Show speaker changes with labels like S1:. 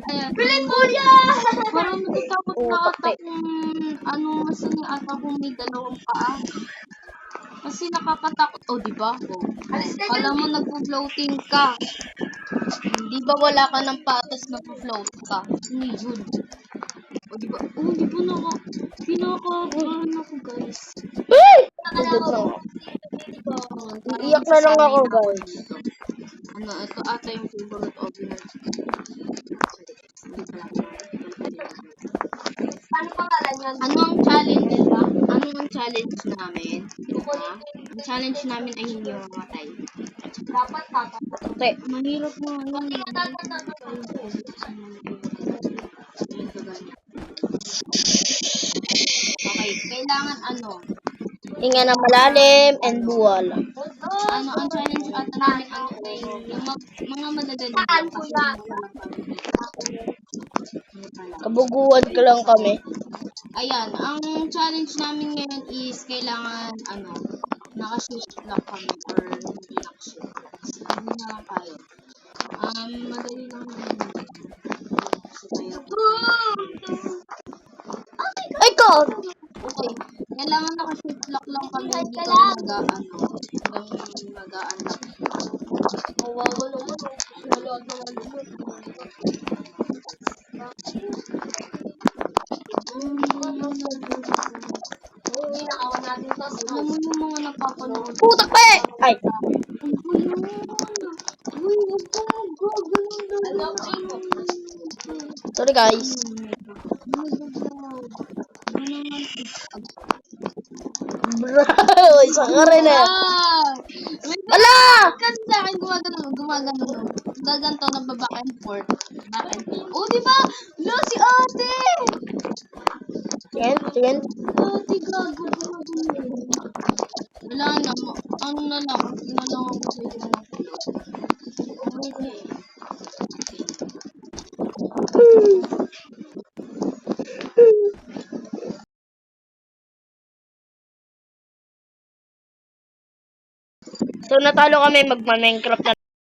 S1: Ayan.
S2: Bilin mo niya!
S1: Parang natatakot
S3: Oo,
S1: na ata
S3: takpe.
S1: kung kasi ni ata kung may dalawang paa. Kasi nakakatakot. Oh, di ba? Oh. Kala mo nagpo-floating ka. Di ba wala ka ng patas nagpo-float ka? Ano yun? Oh, di ba? Oh, di ba pinakabahan ako, guys.
S3: Ay! Pindot lang ako.
S1: Parang
S3: Iiyak na lang
S1: masasanay
S3: ako,
S1: na
S3: guys.
S1: dito. Ano, ito ata yung favorite opener. Hindi pala.
S2: Ano pangalan yan?
S1: Ano ang challenge ba? Ano ang challenge namin? Ha? Ang challenge namin ay hindi mamatay.
S2: Dapat tata.
S3: Takpe.
S1: Mahirap na yun. Okay, kailangan ano?
S3: Hinga na malalim and buwal.
S1: Ano ang challenge ata namin ano ay yung mga madadali.
S2: Saan po yan?
S3: Kabuguan ka lang kami.
S1: Ayan, ang challenge namin ngayon is kailangan ano, naka-shoot lock kami or hindi naka-shoot lock. Hindi na lang tayo. Madali lang naman.
S3: Ay, God!
S1: Okay, kailangan naka-shoot lock lang kami hindi kami mag-unlock.
S2: Kawawa naman. Maluwag naman naman. Hindi nakawan natin to.
S1: Alam mo yung mga napapanood.
S3: Takpe! Ay!
S1: Uy, huwag ka mag-gagawin lang.
S2: Alam mo.
S3: Sorry, guys. Bro, isa ka rin eh. Ala!
S1: Kasi sa akin gumagano. Gaganto na back and forth. Back and forth. Oh, di ba? Lo, si ate!
S3: Sige.
S1: Ate, gago. Wala na. Ano na lang. Ano lang ako sa iyo na
S3: So, natalo kami magma-Minecraft na